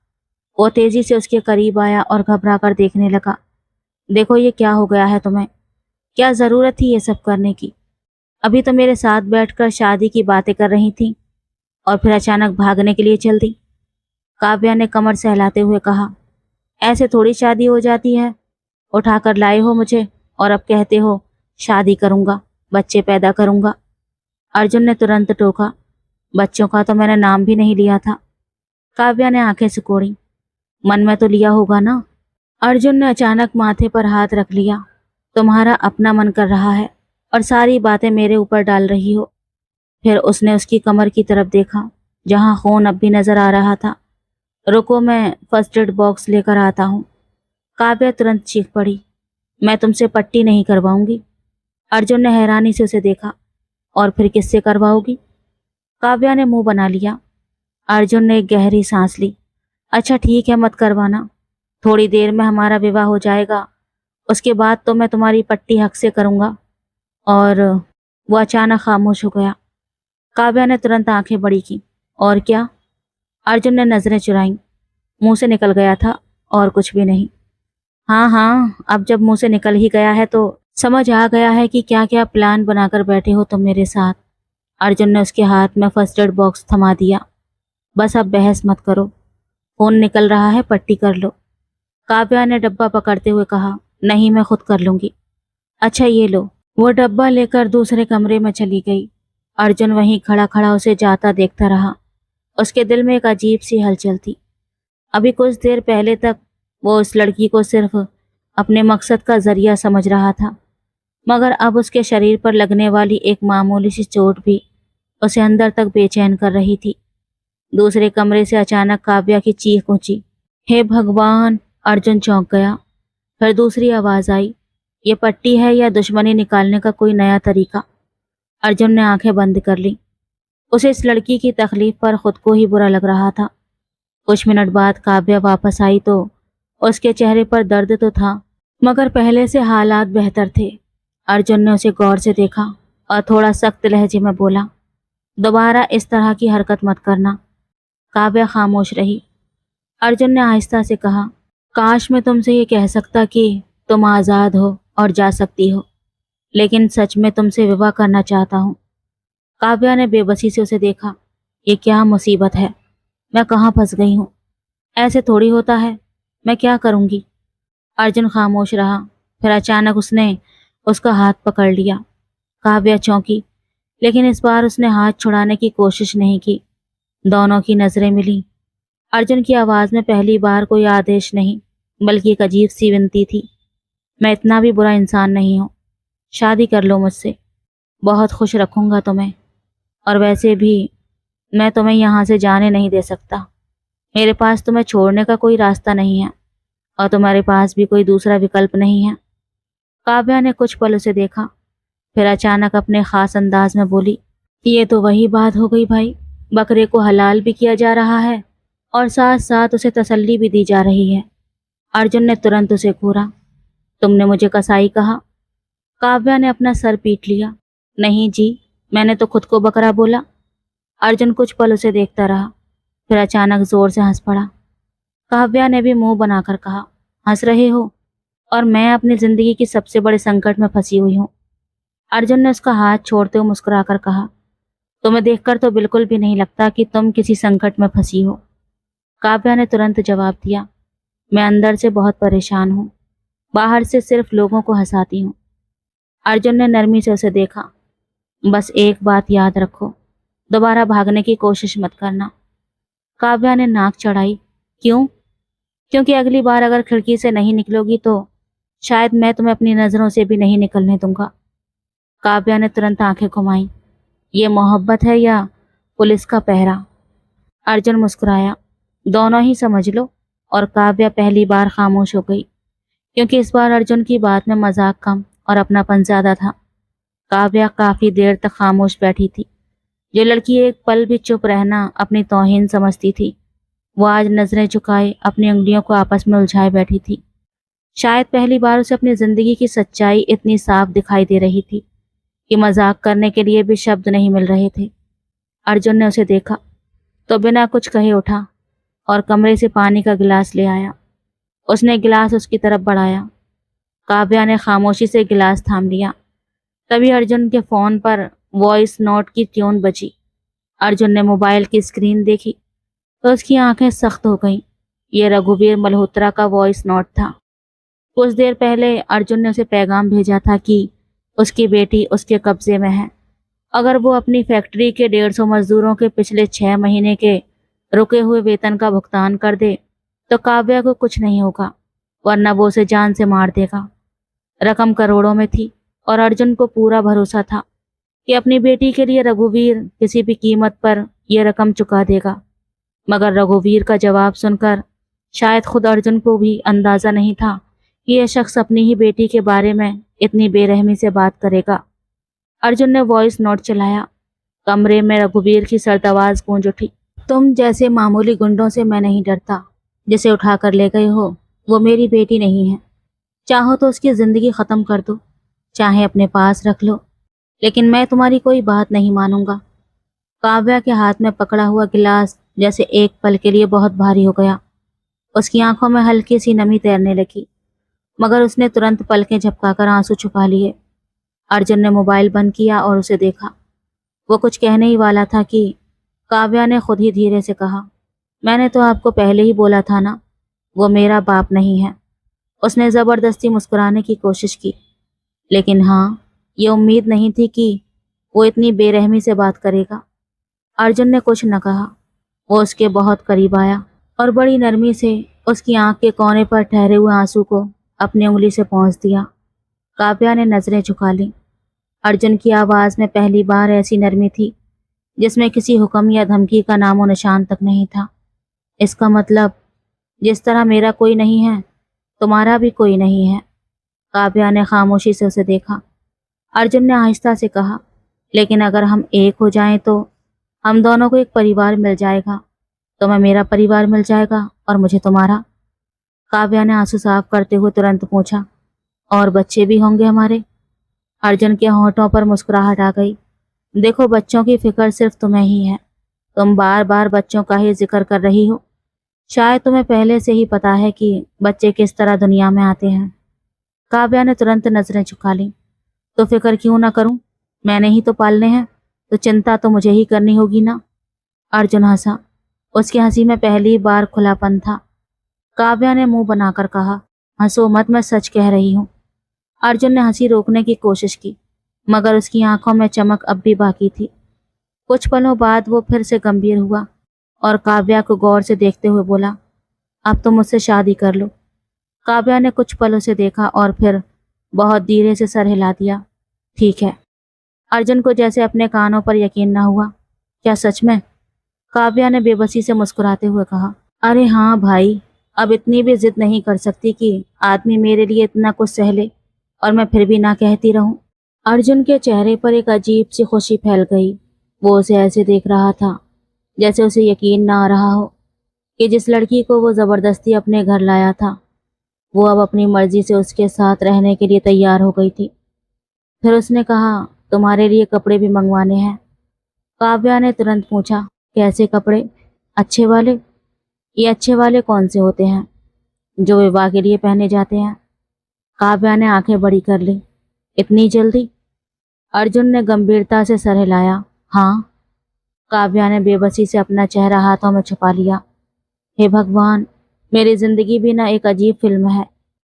वो तेजी से उसके करीब आया और घबरा कर देखने लगा। देखो, ये क्या हो गया है तुम्हें? क्या ज़रूरत थी ये सब करने की? अभी तो मेरे साथ बैठकर शादी की बातें कर रही थी और फिर अचानक भागने के लिए चल दी। काव्या ने कमर सहलाते हुए कहा, ऐसे थोड़ी शादी हो जाती है। उठाकर लाए हो मुझे और अब कहते हो शादी करूंगा, बच्चे पैदा करूंगा। अर्जुन ने तुरंत टोका, बच्चों का तो मैंने नाम भी नहीं लिया था। काव्या ने आंखें सिकोड़ी, मन में तो लिया होगा ना। अर्जुन ने अचानक माथे पर हाथ रख लिया, तुम्हारा अपना मन कर रहा है और सारी बातें मेरे ऊपर डाल रही हो। फिर उसने उसकी कमर की तरफ देखा जहां खून अब भी नजर आ रहा था। रुको, मैं फर्स्ट एड बॉक्स लेकर आता हूँ। काव्या तुरंत चीख पड़ी, मैं तुमसे पट्टी नहीं करवाऊंगी। अर्जुन ने हैरानी से उसे देखा, और फिर किससे करवाओगी? काव्या ने मुंह बना लिया। अर्जुन ने एक गहरी सांस ली, अच्छा ठीक है, मत करवाना। थोड़ी देर में हमारा विवाह हो जाएगा, उसके बाद तो मैं तुम्हारी पट्टी हक से करूंगा। और वो अचानक खामोश हो गया। काव्या ने तुरंत आंखें बड़ी की, और क्या? अर्जुन ने नजरें चुराईं, मुंह से निकल गया था और कुछ भी नहीं। हाँ हाँ, अब जब मुंह से निकल ही गया है तो समझ आ गया है कि क्या क्या प्लान बनाकर बैठे हो तुम मेरे साथ। अर्जुन ने उसके हाथ में फर्स्ट एड बॉक्स थमा दिया, बस अब बहस मत करो, खून निकल रहा है, पट्टी कर लो। काव्या ने डब्बा पकड़ते हुए कहा, नहीं, मैं खुद कर लूंगी। अच्छा ये लो। वो डब्बा लेकर दूसरे कमरे में चली गई। अर्जुन वहीं खड़ा खड़ा उसे जाता देखता रहा। उसके दिल में एक अजीब सी हलचल थी। अभी कुछ देर पहले तक वो उस लड़की को सिर्फ अपने मकसद का जरिया समझ रहा था, मगर अब उसके शरीर पर लगने वाली एक मामूली सी चोट भी उसे अंदर तक बेचैन कर रही थी। दूसरे कमरे से अचानक काव्या की चीख ऊंची, हे भगवान! अर्जुन चौंक गया। फिर दूसरी आवाज आई, ये पट्टी है या दुश्मनी निकालने का कोई नया तरीका? अर्जुन ने आंखें बंद कर ली। उसे इस लड़की की तकलीफ पर खुद को ही बुरा लग रहा था। कुछ मिनट बाद काव्या वापस आई तो उसके चेहरे पर दर्द तो था, मगर पहले से हालात बेहतर थे। अर्जुन ने उसे गौर से देखा और थोड़ा सख्त लहजे में बोला, दोबारा इस तरह की हरकत मत करना। काव्या खामोश रही। अर्जुन ने आहिस्ता से कहा, काश मैं तुमसे ये कह सकता कि तुम आज़ाद हो और जा सकती हो, लेकिन सच में तुमसे विवाह करना चाहता हूँ। काव्या ने बेबसी से उसे देखा, ये क्या मुसीबत है, मैं कहाँ फंस गई हूँ? ऐसे थोड़ी होता है, मैं क्या करूँगी? अर्जुन खामोश रहा। फिर अचानक उसने उसका हाथ पकड़ लिया। काव्या चौंकी, लेकिन इस बार उसने हाथ छुड़ाने की कोशिश नहीं की। दोनों की नजरें मिली। अर्जुन की आवाज में पहली बार कोई आदेश नहीं बल्कि एक अजीब सी विनती थी, मैं इतना भी बुरा इंसान नहीं हूँ, शादी कर लो मुझसे, बहुत खुश रखूंगा तुम्हें। और वैसे भी मैं तुम्हें यहाँ से जाने नहीं दे सकता। मेरे पास तुम्हें छोड़ने का कोई रास्ता नहीं है और तुम्हारे पास भी कोई दूसरा विकल्प नहीं है। काव्या ने कुछ पल उसे देखा, फिर अचानक अपने खास अंदाज में बोली, ये तो वही बात हो गई भाई, बकरे को हलाल भी किया जा रहा है और साथ साथ उसे तसल्ली भी दी जा रही है। अर्जुन ने तुरंत उसे घूरा, तुमने मुझे कसाई कहा? काव्या ने अपना सर पीट लिया, नहीं जी, मैंने तो खुद को बकरा बोला। अर्जुन कुछ पल उसे देखता रहा, फिर अचानक जोर से हंस पड़ा। काव्या ने भी मुंह बनाकर कहा, हंस रहे हो? और मैं अपनी जिंदगी की सबसे बड़े संकट में फंसी हुई हूँ। अर्जुन ने उसका हाथ छोड़ते हुए मुस्कुराकर कहा, तुम्हें देखकर तो बिल्कुल भी नहीं लगता कि तुम किसी संकट में फंसी हो। काव्या ने तुरंत जवाब दिया, मैं अंदर से बहुत परेशान हूँ। बाहर से सिर्फ लोगों को हंसाती हूँ। अर्जुन ने नरमी से उसे देखा। बस एक बात याद रखो, दोबारा भागने की कोशिश मत करना। काव्या ने नाक चढ़ाई। क्यों? क्योंकि अगली बार अगर खिड़की से नहीं निकलोगी तो शायद मैं तुम्हें अपनी नजरों से भी नहीं निकलने दूंगा। काव्या ने तुरंत आंखें घुमाई। ये मोहब्बत है या पुलिस का पहरा? अर्जुन मुस्कुराया। दोनों ही समझ लो। और काव्या पहली बार खामोश हो गई, क्योंकि इस बार अर्जुन की बात में मजाक कम और अपनापन ज्यादा था। काव्या काफी देर तक खामोश बैठी थी। जो लड़की एक पल भी चुप रहना अपनी तौहीन समझती थी, वो आज नजरें झुकाए अपनी उंगलियों को आपस में उलझाए बैठी थी। शायद पहली बार उसे अपनी जिंदगी की सच्चाई इतनी साफ दिखाई दे रही थी कि मजाक करने के लिए भी शब्द नहीं मिल रहे थे। अर्जुन ने उसे देखा तो बिना कुछ कहे उठा और कमरे से पानी का गिलास ले आया। उसने गिलास उसकी तरफ बढ़ाया। काव्या ने खामोशी से गिलास थाम लिया। तभी अर्जुन के फोन पर वॉइस नोट की ट्यून बजी। अर्जुन ने मोबाइल की स्क्रीन देखी तो उसकी आंखें सख्त हो गईं। ये रघुवीर मल्होत्रा का वॉइस नोट था। कुछ देर पहले अर्जुन ने उसे पैगाम भेजा था कि उसकी बेटी उसके कब्जे में है। अगर वो अपनी फैक्ट्री के 150 मजदूरों के पिछले 6 महीने के रुके हुए वेतन का भुगतान कर दे तो काव्या को कुछ नहीं होगा, वरना वो उसे जान से मार देगा। रकम करोड़ों में थी और अर्जुन को पूरा भरोसा था कि अपनी बेटी के लिए रघुवीर किसी भी कीमत पर यह रकम चुका देगा। मगर रघुवीर का जवाब सुनकर शायद खुद अर्जुन को भी अंदाजा नहीं था कि यह शख्स अपनी ही बेटी के बारे में इतनी बेरहमी से बात करेगा। अर्जुन ने वॉइस नोट चलाया। कमरे में रघुवीर की सर्द आवाज गूंज उठी। तुम जैसे मामूली गुंडों से मैं नहीं डरता। जिसे उठाकर ले गए हो वो मेरी बेटी नहीं है। चाहो तो उसकी जिंदगी खत्म कर दो, चाहे अपने पास रख लो, लेकिन मैं तुम्हारी कोई बात नहीं मानूंगा। काव्या के हाथ में पकड़ा हुआ गिलास जैसे एक पल के लिए बहुत भारी हो गया। उसकी आंखों में हल्की सी नमी तैरने लगी, मगर उसने तुरंत पलकें झपकाकर आंसू छुपा लिए। अर्जुन ने मोबाइल बंद किया और उसे देखा। वो कुछ कहने ही वाला था कि काव्या ने खुद ही धीरे से कहा, मैंने तो आपको पहले ही बोला था ना, वो मेरा बाप नहीं है। उसने जबरदस्ती मुस्कुराने की कोशिश की, लेकिन हाँ, ये उम्मीद नहीं थी कि वो इतनी बेरहमी से बात करेगा। अर्जुन ने कुछ न कहा। वो उसके बहुत करीब आया और बड़ी नरमी से उसकी आंख के कोने पर ठहरे हुए आंसू को अपनी उंगली से पहुंच दिया। काव्या ने नजरें झुका ली। अर्जुन की आवाज में पहली बार ऐसी नरमी थी जिसमें किसी हुक्म या धमकी का नामो निशान तक नहीं था। इसका मतलब, जिस तरह मेरा कोई नहीं है, तुम्हारा भी कोई नहीं है। काव्या ने खामोशी से उसे देखा। अर्जुन ने आहिस्ता से कहा, लेकिन अगर हम एक हो जाएं तो हम दोनों को एक परिवार मिल जाएगा। तुम्हें मेरा परिवार मिल जाएगा और मुझे तुम्हारा। काव्या ने आंसू साफ करते हुए तुरंत पूछा, और बच्चे भी होंगे हमारे? अर्जुन के होंठों पर मुस्कुराहट आ गई। देखो, बच्चों की फिक्र सिर्फ तुम्हें ही है। तुम बार बार बच्चों का ही जिक्र कर रही हो। शायद तुम्हें पहले से ही पता है कि बच्चे किस तरह दुनिया में आते हैं। काव्या ने तुरंत नजरें झुका ली। तो फिक्र क्यों ना करूं? मैंने ही तो पालने हैं, तो चिंता तो मुझे ही करनी होगी ना। अर्जुन हंसा। उसकी हंसी में पहली बार खुलापन था। काव्या ने मुंह बनाकर कहा, हंसो मत, मैं सच कह रही हूँ। अर्जुन ने हंसी रोकने की कोशिश की, मगर उसकी आंखों में चमक अब भी बाकी थी। कुछ पलों बाद वो फिर से गंभीर हुआ और काव्या को गौर से देखते हुए बोला, अब तो मुझसे शादी कर लो। काव्या ने कुछ पल उसे देखा और फिर बहुत धीरे से सर हिला दिया। ठीक है। अर्जुन को जैसे अपने कानों पर यकीन न हुआ। क्या सच में? काव्या ने बेबसी से मुस्कुराते हुए कहा, अरे हाँ भाई, अब इतनी भी जिद नहीं कर सकती कि आदमी मेरे लिए इतना कुछ सह ले और मैं फिर भी ना कहती रहूं। अर्जुन के चेहरे पर एक अजीब सी खुशी फैल गई। वो उसे ऐसे देख रहा था जैसे उसे यकीन ना आ रहा हो कि जिस लड़की को वो जबरदस्ती अपने घर लाया था, वो अब अपनी मर्जी से उसके साथ रहने के लिए तैयार हो गई थी। फिर उसने कहा, तुम्हारे लिए कपड़े भी मंगवाने हैं। काव्या ने तुरंत पूछा, कैसे कपड़े? अच्छे वाले? ये अच्छे वाले कौन से होते हैं जो विवाह के लिए पहने जाते हैं? काव्या ने आंखें बड़ी कर ली। इतनी जल्दी? अर्जुन ने गंभीरता से सर हिलाया। हाँ। काव्या ने बेबसी से अपना चेहरा हाथों में छुपा लिया। हे भगवान, मेरी जिंदगी भी ना एक अजीब फिल्म है।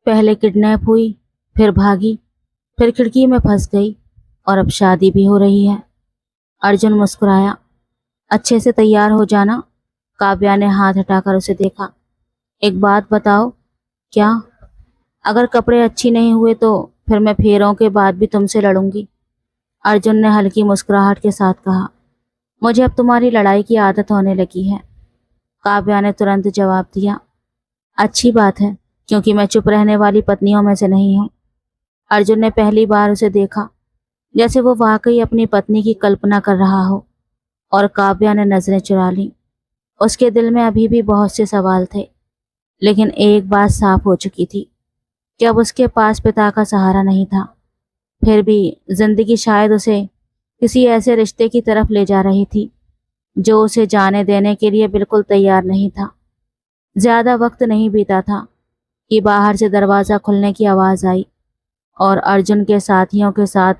पहले किडनैप हुई, फिर भागी, फिर खिड़की में फंस गई और अब शादी भी हो रही है। अर्जुन मुस्कुराया। अच्छे से तैयार हो जाना। काव्या ने हाथ हटाकर उसे देखा। एक बात बताओ। क्या? अगर कपड़े अच्छी नहीं हुए तो फिर मैं फेरों के बाद भी तुमसे लड़ूंगी। अर्जुन ने हल्की मुस्कुराहट के साथ कहा। मुझे अब तुम्हारी लड़ाई की आदत होने लगी है। काव्या ने तुरंत जवाब दिया। अच्छी बात है, क्योंकि मैं चुप रहने वाली पत्नियों में से नहीं हूँ। अर्जुन ने पहली बार उसे देखा, जैसे वो वाकई अपनी पत्नी की कल्पना कर रहा हो, और काव्या ने नजरें चुरा लीं। उसके दिल में अभी भी बहुत से सवाल थे, लेकिन एक बात साफ हो चुकी थी कि अब उसके पास पिता का सहारा नहीं था। फिर भी जिंदगी शायद उसे किसी ऐसे रिश्ते की तरफ ले जा रही थी जो उसे जाने देने के लिए बिल्कुल तैयार नहीं था। ज्यादा वक्त नहीं बीता था कि बाहर से दरवाजा खुलने की आवाज आई और अर्जुन के साथियों के साथ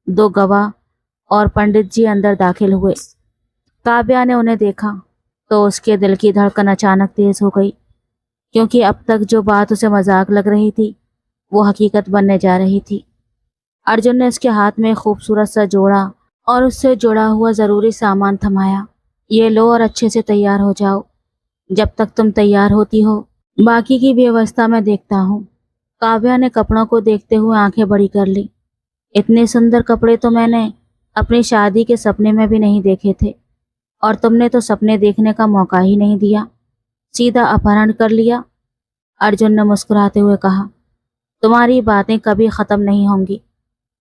दो गवाह और पंडित जी अंदर दाखिल हुए। काव्या ने उन्हें देखा तो उसके दिल की धड़कन अचानक तेज हो गई, क्योंकि अब तक जो बात उसे मजाक लग रही थी वो हकीकत बनने जा रही थी। अर्जुन ने उसके हाथ में एक खूबसूरत सा जोड़ा और उससे जुड़ा हुआ जरूरी सामान थमाया। ये लो और अच्छे से तैयार हो जाओ। जब तक तुम तैयार होती हो, बाकी की व्यवस्था मैं देखता हूँ। काव्या ने कपड़ों को देखते हुए आंखें बड़ी कर ली। इतने सुंदर कपड़े तो मैंने अपनी शादी के सपने में भी नहीं देखे थे, और तुमने तो सपने देखने का मौका ही नहीं दिया, सीधा अपहरण कर लिया। अर्जुन ने मुस्कुराते हुए कहा। तुम्हारी बातें कभी खत्म नहीं होंगी,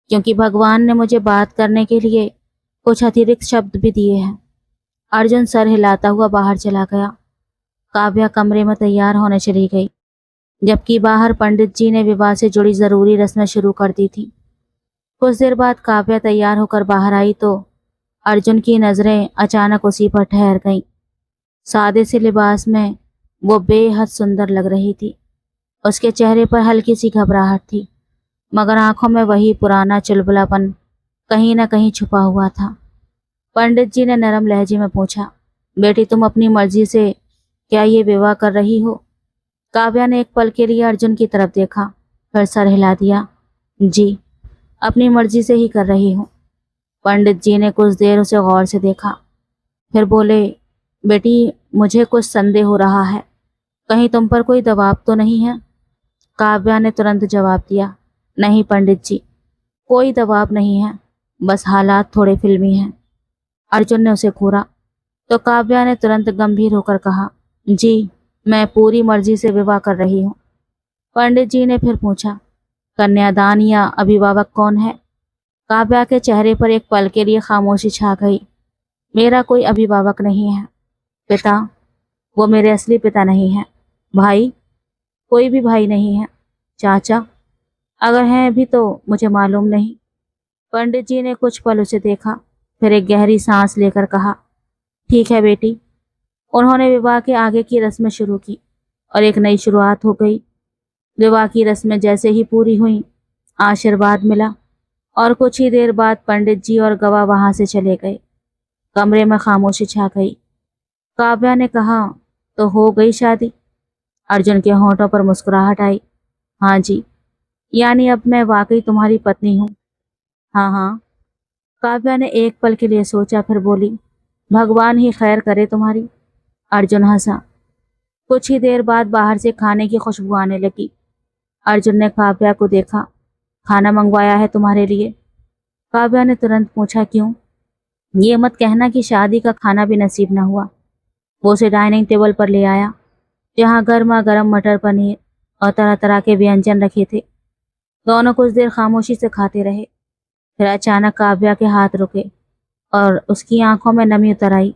क्योंकि भगवान ने मुझे बात करने के लिए कुछ अतिरिक्त शब्द भी दिए हैं। अर्जुन सर हिलाता हुआ बाहर चला गया। काव्या कमरे में तैयार होने चली गई, जबकि बाहर पंडित जी ने विवाह से जुड़ी जरूरी रस्में शुरू कर दी थी। कुछ देर बाद काव्या तैयार होकर बाहर आई तो अर्जुन की नजरें अचानक उसी पर ठहर गईं। सादे से लिबास में वो बेहद सुंदर लग रही थी। उसके चेहरे पर हल्की सी घबराहट थी, मगर आंखों में वही पुराना चुलबुलापन कहीं न कहीं छुपा हुआ था। पंडित जी ने नरम लहजे में पूछा, बेटी तुम अपनी मर्जी से क्या ये विवाह कर रही हो? काव्या ने एक पल के लिए अर्जुन की तरफ देखा, फिर सर हिला दिया। जी, अपनी मर्जी से ही कर रही हूँ। पंडित जी ने कुछ देर उसे गौर से देखा, फिर बोले, बेटी मुझे कुछ संदेह हो रहा है, कहीं तुम पर कोई दबाव तो नहीं है? काव्या ने तुरंत जवाब दिया, नहीं पंडित जी, कोई दबाव नहीं है, बस हालात थोड़े फिल्मी हैं। अर्जुन ने उसे घूरा तो काव्या ने तुरंत गंभीर होकर कहा, जी मैं पूरी मर्जी से विवाह कर रही हूँ। पंडित जी ने फिर पूछा, कन्यादान या अभिभावक कौन है? काव्या के चेहरे पर एक पल के लिए खामोशी छा गई। मेरा कोई अभिभावक नहीं है। पिता? वो मेरे असली पिता नहीं है। भाई? कोई भी भाई नहीं है। चाचा? अगर हैं भी तो मुझे मालूम नहीं। पंडित जी ने कुछ पल उसे देखा, फिर एक गहरी सांस लेकर कहा, ठीक है बेटी। उन्होंने विवाह के आगे की रस्में शुरू की और एक नई शुरुआत हो गई। विवाह की रस्में जैसे ही पूरी हुई, आशीर्वाद मिला और कुछ ही देर बाद पंडित जी और गवाह वहां से चले गए। कमरे में खामोशी छा गई। काव्या ने कहा, तो हो गई शादी? अर्जुन के होंठों पर मुस्कुराहट आई। हाँ जी, यानी अब मैं वाकई तुम्हारी पत्नी हूँ। हाँ हाँ। काव्या ने एक पल के लिए सोचा, फिर बोली, भगवान ही खैर करे तुम्हारी। अर्जुन हंसा। कुछ ही देर बाद बाहर से खाने की खुशबू आने लगी। अर्जुन ने काव्या को देखा। खाना मंगवाया है तुम्हारे लिए? काव्या ने तुरंत पूछा, क्यों? ये मत कहना कि शादी का खाना भी नसीब न हुआ। वो उसे डाइनिंग टेबल पर ले आया, जहाँ गर्मा गर्म मटर पनीर और तरह तरह के व्यंजन रखे थे। दोनों कुछ देर खामोशी से खाते रहे, फिर अचानक काव्या के हाथ रुके और उसकी आंखों में नमी उतर आई।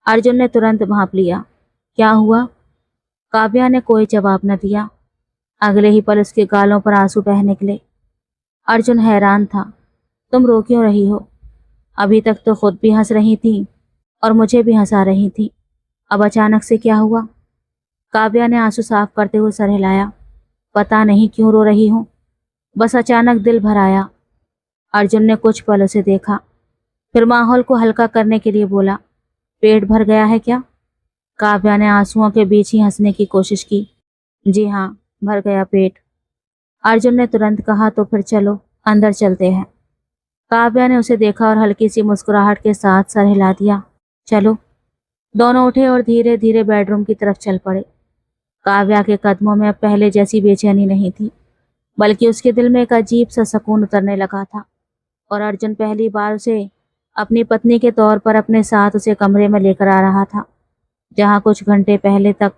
अर्जुन ने तुरंत भांप लिया। क्या हुआ? काव्या ने कोई जवाब न दिया। अगले ही पल उसके गालों पर आंसू बह निकले। अर्जुन हैरान था। तुम रो क्यों रही हो? अभी तक तो खुद भी हंस रही थी और मुझे भी हंसा रही थी, अब अचानक से क्या हुआ? काव्या ने आंसू साफ करते हुए सर हिलाया। पता नहीं क्यों रो रही हूँ, बस अचानक दिल भर आया। अर्जुन ने कुछ पल उसे देखा, फिर माहौल को हल्का करने के लिए बोला, पेट भर गया है क्या? काव्या ने आंसुओं के बीच ही हंसने की कोशिश की। जी हाँ, भर गया पेट। अर्जुन ने तुरंत कहा, तो फिर चलो अंदर चलते हैं। काव्या ने उसे देखा और हल्की सी मुस्कुराहट के साथ सर हिला दिया। चलो। दोनों उठे और धीरे धीरे बेडरूम की तरफ चल पड़े। काव्या के कदमों में अब पहले जैसी बेचैनी नहीं थी, बल्कि उसके दिल में एक अजीब सा सुकून उतरने लगा था। और अर्जुन पहली बार उसे अपनी पत्नी के तौर पर अपने साथ उसे कमरे में लेकर आ रहा था, जहां कुछ घंटे पहले तक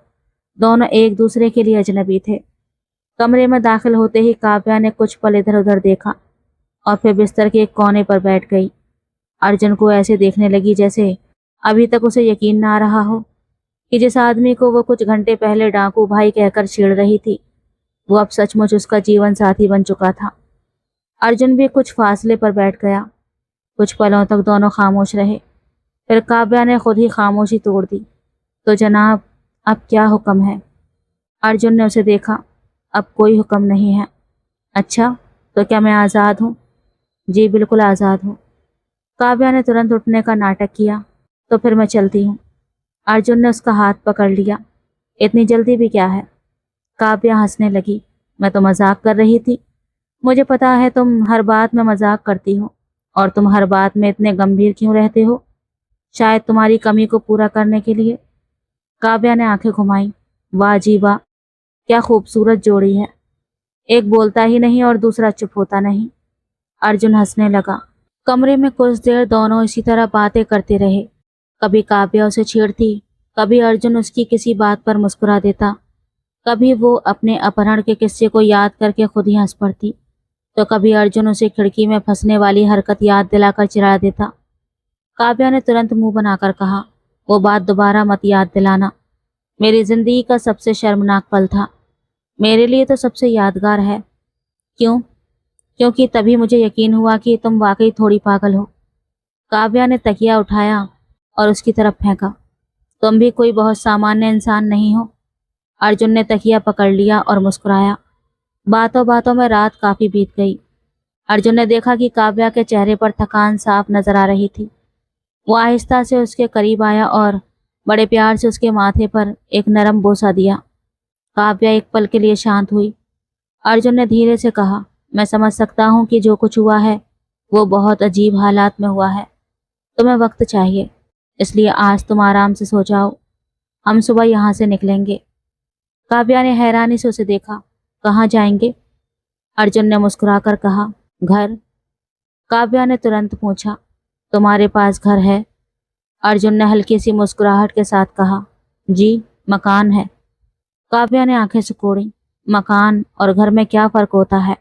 दोनों एक दूसरे के लिए अजनबी थे। कमरे में दाखिल होते ही काव्या ने कुछ पल इधर उधर देखा और फिर बिस्तर के एक कोने पर बैठ गई। अर्जुन को ऐसे देखने लगी जैसे अभी तक उसे यकीन ना आ रहा हो कि जिस आदमी को वो कुछ घंटे पहले डाकू भाई कहकर छेड़ रही थी, वो अब सचमुच उसका जीवन साथी बन चुका था। अर्जुन भी कुछ फासले पर बैठ गया। कुछ पलों तक दोनों खामोश रहे। फिर काव्या ने खुद ही खामोशी तोड़ दी। तो जनाब, अब क्या हुक्म है? अर्जुन ने उसे देखा। अब कोई हुक्म नहीं है। अच्छा, तो क्या मैं आज़ाद हूँ? जी बिल्कुल आज़ाद हूँ। काव्या ने तुरंत उठने का नाटक किया। तो फिर मैं चलती हूँ। अर्जुन ने उसका हाथ पकड़ लिया। इतनी जल्दी भी क्या है? काव्या हंसने लगी। मैं तो मजाक कर रही थी। मुझे पता है तुम हर बात में मजाक करती हो, और तुम हर बात में इतने गंभीर क्यों रहते हो? शायद तुम्हारी कमी को पूरा करने के लिए। काव्या ने आंखें घुमाई। वाह जी वाह, क्या खूबसूरत जोड़ी है। एक बोलता ही नहीं और दूसरा चुप होता नहीं। अर्जुन हंसने लगा। कमरे में कुछ देर दोनों इसी तरह बातें करते रहे। कभी काव्या उसे छेड़ती, कभी अर्जुन उसकी किसी बात पर मुस्कुरा देता, कभी वो अपने अपहरण के किस्से को याद करके खुद ही हंस पड़ती, तो कभी अर्जुन उसे खिड़की में फंसने वाली हरकत याद दिलाकर चिढ़ा देता। काव्या ने तुरंत मुंह बनाकर कहा, वो बात दोबारा मत याद दिलाना। मेरी जिंदगी का सबसे शर्मनाक पल था। मेरे लिए तो सबसे यादगार है। क्यों? क्योंकि तभी मुझे यकीन हुआ कि तुम वाकई थोड़ी पागल हो। काव्या ने तकिया उठाया और उसकी तरफ फेंका। तुम भी कोई बहुत सामान्य इंसान नहीं हो। अर्जुन ने तकिया पकड़ लिया और मुस्कुराया। बातों बातों में रात काफी बीत गई। अर्जुन ने देखा कि काव्या के चेहरे पर थकान साफ नजर आ रही थी। वो आहिस्ता से उसके करीब आया और बड़े प्यार से उसके माथे पर एक नरम बोसा दिया। काव्या एक पल के लिए शांत हुई। अर्जुन ने धीरे से कहा, मैं समझ सकता हूँ कि जो कुछ हुआ है वो बहुत अजीब हालात में हुआ है। तुम्हें वक्त चाहिए, इसलिए आज तुम आराम से सो जाओ। हम सुबह यहाँ से निकलेंगे। काव्या ने हैरानी से उसे देखा। कहाँ जाएंगे? अर्जुन ने मुस्कुराकर कहा, घर। काव्या ने तुरंत पूछा, तुम्हारे पास घर है? अर्जुन ने हल्की सी मुस्कुराहट के साथ कहा, जी, मकान है। काव्या ने आंखें सिकोड़ी। मकान और घर में क्या फर्क होता है?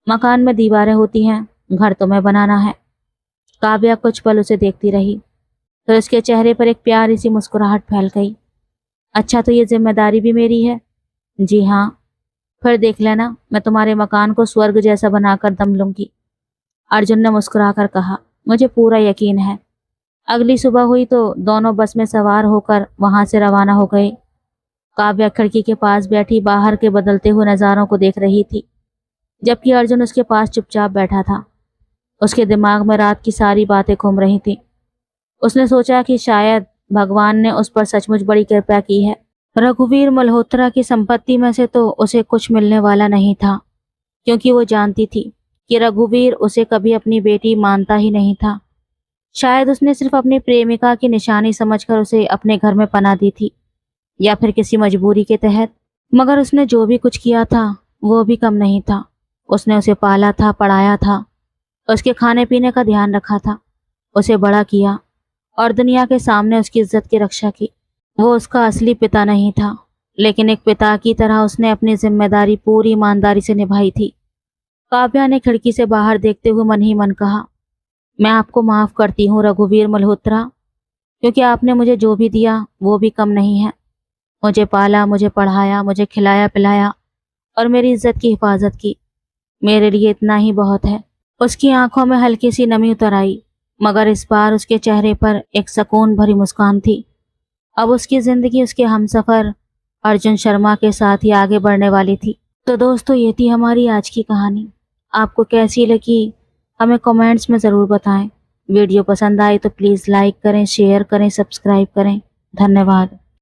मकान में दीवारें होती हैं, घर तुम्हें बनाना है। काव्या कुछ पल उसे देखती रही, फिर उसके चेहरे पर एक प्यारी सी मुस्कुराहट फैल गई। अच्छा, तो ये जिम्मेदारी भी मेरी है? जी हाँ। फिर देख लेना, मैं तुम्हारे मकान को स्वर्ग जैसा बनाकर दम लूंगी। अर्जुन ने मुस्कुराकर कहा, मुझे पूरा यकीन है। अगली सुबह हुई तो दोनों बस में सवार होकर वहां से रवाना हो गए। काव्या खिड़की के पास बैठी बाहर के बदलते हुए नज़ारों को देख रही थी, जबकि अर्जुन उसके पास चुपचाप बैठा था। उसके दिमाग में रात की सारी बातें घूम रही थी। उसने सोचा कि शायद भगवान ने उस पर सचमुच बड़ी कृपा की है। रघुवीर मल्होत्रा की संपत्ति में से तो उसे कुछ मिलने वाला नहीं था, क्योंकि वो जानती थी कि रघुवीर उसे कभी अपनी बेटी मानता ही नहीं था। शायद उसने सिर्फ अपनी प्रेमिका की निशानी समझकर उसे अपने घर में पनाह दी थी, या फिर किसी मजबूरी के तहत। मगर उसने जो भी कुछ किया था वो भी कम नहीं था। उसने उसे पाला था, पढ़ाया था, उसके खाने पीने का ध्यान रखा था, उसे बड़ा किया और दुनिया के सामने उसकी इज्जत की रक्षा की। वो उसका असली पिता नहीं था, लेकिन एक पिता की तरह उसने अपनी जिम्मेदारी पूरी ईमानदारी से निभाई थी। काव्या ने खिड़की से बाहर देखते हुए मन ही मन कहा, मैं आपको माफ करती हूँ रघुवीर मल्होत्रा, क्योंकि आपने मुझे जो भी दिया वो भी कम नहीं है। मुझे पाला, मुझे पढ़ाया, मुझे खिलाया पिलाया और मेरी इज्जत की हिफाजत की। मेरे लिए इतना ही बहुत है। उसकी आंखों में हल्की सी नमी उतर आई, मगर इस बार उसके चेहरे पर एक सुकून भरी मुस्कान थी। अब उसकी जिंदगी उसके हमसफर अर्जुन शर्मा के साथ ही आगे बढ़ने वाली थी। तो दोस्तों, ये थी हमारी आज की कहानी। आपको कैसी लगी हमें कमेंट्स में ज़रूर बताएं। वीडियो पसंद आई तो प्लीज़ लाइक करें, शेयर करें, सब्सक्राइब करें। धन्यवाद।